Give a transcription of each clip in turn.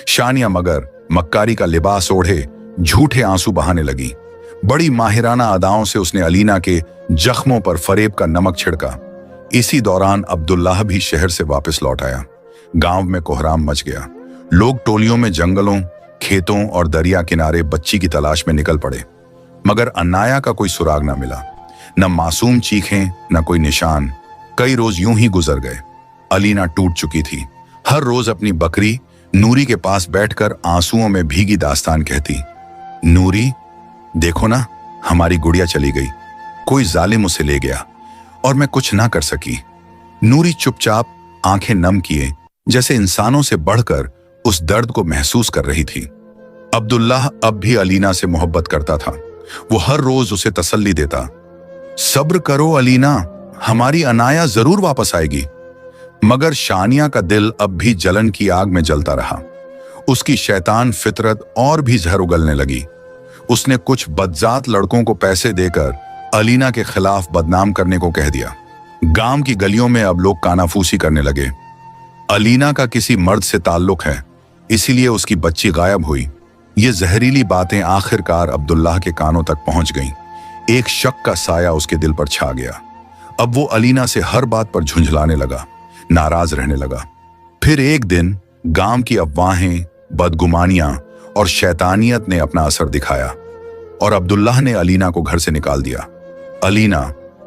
Shania मगर मक्कारी का लिबास ओढ़े झूठे आंसू बहाने लगी। बड़ी माहिराना अदाओं से उसने अलीना के जख्मों पर फरेब का नमक छिड़का। इसी दौरान अब्दुल्लाह भी शहर से वापस लौट आया। गांव में कोहराम मच गया। लोग टोलियों में जंगलों, खेतों और दरिया किनारे बच्ची की तलाश में निकल पड़े, मगर अनाया का कोई सुराग न मिला। न मासूम चीखें, न कोई निशान। कई रोज यूं ही गुजर गए। अलीना टूट चुकी थी। हर रोज अपनी बकरी नूरी के पास बैठकर आंसुओं में भीगी दास्तान कहती, नूरी देखो ना, हमारी गुड़िया चली गई, कोई जालिम उसे ले गया और मैं कुछ ना कर सकी। नूरी चुपचाप आंखें नम किए, जैसे इंसानों से बढ़कर उस दर्द को महसूस कर रही थी। अब्दुल्लाह अब भी अलीना से मोहब्बत करता था। वो हर रोज उसे तसल्ली देता, सब्र करो अलीना, हमारी अनाया जरूर वापस आएगी। मगर शानिया का दिल अब भी जलन की आग में जलता रहा। उसकी शैतान फितरत और भी जहर उगलने लगी। उसने कुछ बदजात लड़कों को पैसे देकर अलीना के खिलाफ बदनाम करने को कह दिया। गांव की गलियों में अब लोग कानाफूसी करने लगे। अलीना का किसी मर्द से ताल्लुक है, इसीलिए उसकी बच्ची गायब हुई। ये जहरीली बातें आखिरकार अब्दुल्लाह के कानों तक पहुंच गईं। एक शक का साया उसके दिल पर छा गया। अब वो अलीना से हर बात पर झुंझलाने लगा, नाराज रहने लगा। फिर एक दिन गांव की अफवाहें, बदगुमानियां और शैतानियत ने अपना असर दिखाया और अब्दुल्लाह ने अलीना को घर से निकाल दिया। अलीना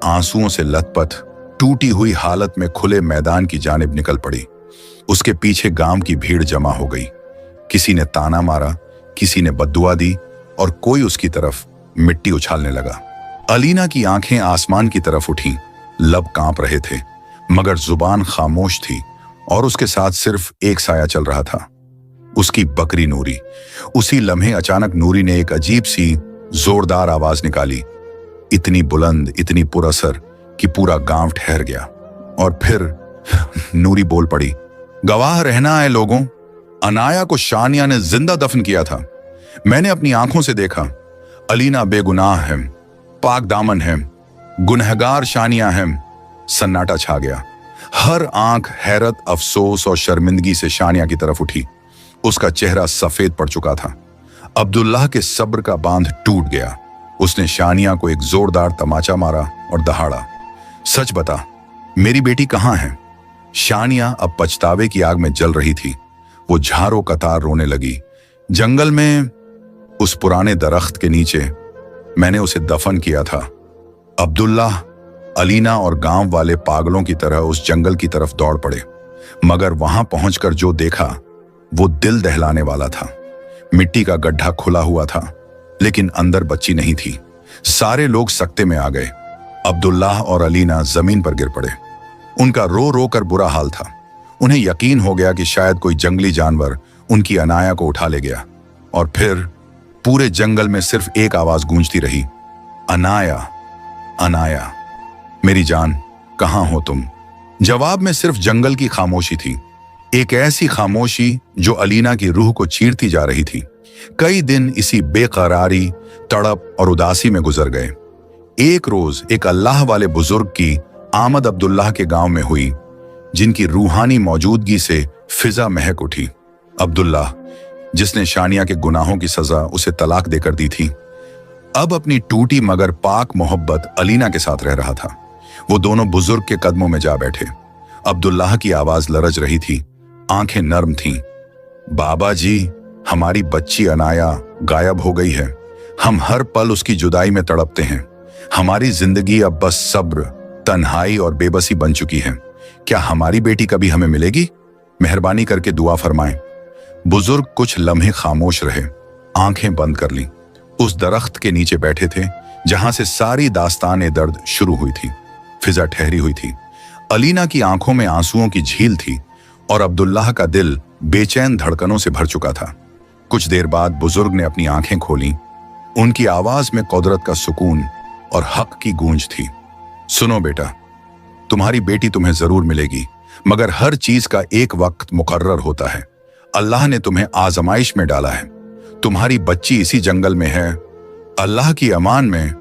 आंसुओं से लथपथ, टूटी हुई हालत में खुले मैदान की जानिब निकल पड़ी। उसके पीछे गांव की भीड़ जमा हो गई। किसी ने ताना मारा, किसी ने बद्दुआ दी और कोई उसकी तरफ मिट्टी उछालने लगा। अलीना की आंखें आसमान की तरफ उठीं, लब कांप रहे थे, मगर जुबान खामोश थी और उसके साथ सिर्फ एक साया चल रहा था, उसकी बकरी नूरी। उसी लम्हे अचानक नूरी ने एक अजीब सी जोरदार आवाज निकाली, इतनी बुलंद, इतनी पुरअसर कि पूरा गांव ठहर गया। और फिर नूरी बोल पड़ी, गवाह रहना है लोगों, अनाया को शानिया ने जिंदा दफन किया था। मैंने अपनी आंखों से देखा। अलीना बेगुनाह है, पाक दामन है, गुनहगार शानिया है। सन्नाटा छा गया। हर आंख हैरत, अफसोस और शर्मिंदगी से शानिया की तरफ उठी। उसका चेहरा सफेद पड़ चुका था। अब्दुल्लाह के सब्र का बांध टूट गया। उसने शानिया को एक जोरदार तमाचा मारा और दहाड़ा, सच बता, मेरी बेटी कहाँ है? शानिया अब पछतावे की आग में जल रही थी। वो झारों कतार रोने लगी। जंगल में, उस पुराने दरख्त के नीचे मैंने उसे दफन किया था। अब्दुल्लाह, अलीना और गांव वाले पागलों की तरह उस जंगल की तरफ दौड़ पड़े, मगर वहां पहुंचकर जो देखा वो दिल दहलाने वाला था। मिट्टी का गड्ढा खुला हुआ था, लेकिन अंदर बच्ची नहीं थी। सारे लोग सकते में आ गए। अब्दुल्लाह और अलीना जमीन पर गिर पड़े। उनका रो रो कर बुरा हाल था। उन्हें यकीन हो गया कि शायद कोई जंगली जानवर उनकी अनाया को उठा ले गया। और फिर पूरे जंगल में सिर्फ एक आवाज गूंजती रही, अनाया, अनाया, मेरी जान, कहां हो तुम? जवाब में सिर्फ जंगल की खामोशी थी, एक ऐसी खामोशी जो अलीना की रूह को चीरती जा रही थी। कई दिन इसी बेकरारी, तड़प और उदासी में गुजर गए। एक रोज एक अल्लाह वाले बुजुर्ग की आमद अब्दुल्लाह के गांव में हुई, जिनकी रूहानी मौजूदगी से फिजा महक उठी। अब्दुल्लाह, जिसने शानिया के गुनाहों की सजा उसे तलाक देकर दी थी, अब अपनी टूटी मगर पाक मोहब्बत अलीना के साथ रह रहा था। वो दोनों बुजुर्ग के कदमों में जा बैठे। अब्दुल्लाह की आवाज लरज रही थी, आंखें नर्म थीं। बाबा जी, हमारी बच्ची अनाया गायब हो गई है। हम हर पल उसकी जुदाई में तड़पते हैं। हमारी जिंदगी अब बस सब्र, तन्हाई और बेबसी बन चुकी है। क्या हमारी बेटी कभी हमें मिलेगी? मेहरबानी करके दुआ फरमाएं। बुजुर्ग कुछ लम्हे खामोश रहे, आंखें बंद कर लीं। उस दरख्त के नीचे बैठे थे जहां से सारी दास्तान दर्द शुरू हुई थी। फिजा ठहरी हुई थी। अलीना की आंखों में आंसुओं की झील थी और अब्दुल्लाह का दिल बेचैन धड़कनों से भर चुका था। कुछ देर बाद बुजुर्ग ने अपनी आंखें खोलीं। उनकी आवाज में कुदरत का सुकून और हक की गूंज थी। सुनो बेटा, तुम्हारी बेटी तुम्हें जरूर मिलेगी, मगर हर चीज का एक वक्त मुकर्रर होता है। अल्लाह ने तुम्हें आजमाइश में डाला है। तुम्हारी बच्ची इसी जंगल में है, अल्लाह की अमान में,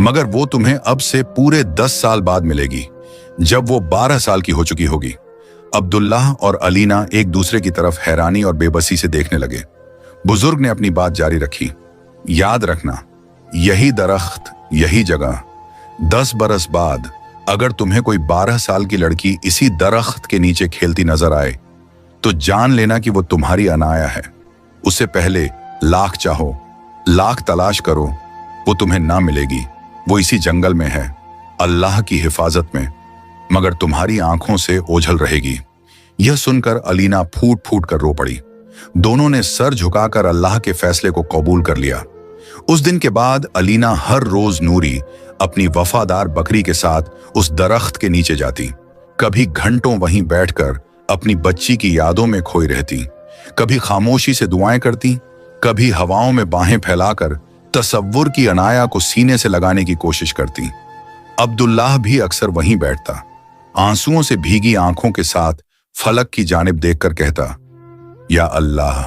मगर वो तुम्हें अब से पूरे 10 साल बाद मिलेगी, जब वो 12 साल की हो चुकी होगी। अब्दुल्लाह और अलीना एक दूसरे की तरफ हैरानी और बेबसी से देखने लगे। बुजुर्ग ने अपनी बात जारी रखी, याद रखना, यही दरख्त, यही जगह। 10 बरस बाद अगर तुम्हें कोई 12 साल की लड़की इसी दरख्त के नीचे खेलती नजर आए तो जान लेना कि वो तुम्हारी अनाया है। उससे पहले लाख चाहो, लाख तलाश करो, वो तुम्हें ना मिलेगी। वो इसी जंगल में है, अल्लाह की हिफाजत में, मगर तुम्हारी आंखों से ओझल रहेगी। यह सुनकर अलीना फूट फूट कर रो पड़ी। दोनों ने सर झुकाकर अल्लाह के फैसले को कबूल कर लिया। उस दिन के बाद अलीना हर रोज नूरी अपनी वफादार बकरी के साथ उस दरख्त के नीचे जाती। कभी घंटों वहीं बैठकर अपनी बच्ची की यादों में खोई रहती, कभी खामोशी से दुआएं करती, कभी हवाओं में बाहें फैलाकर तसव्वुर की अनाया को सीने से लगाने की कोशिश करती। अब्दुल्लाह भी अक्सर वहीं बैठता, आंसुओं से भीगी आंखों के साथ फलक की जानिब देखकर कहता, या अल्लाह,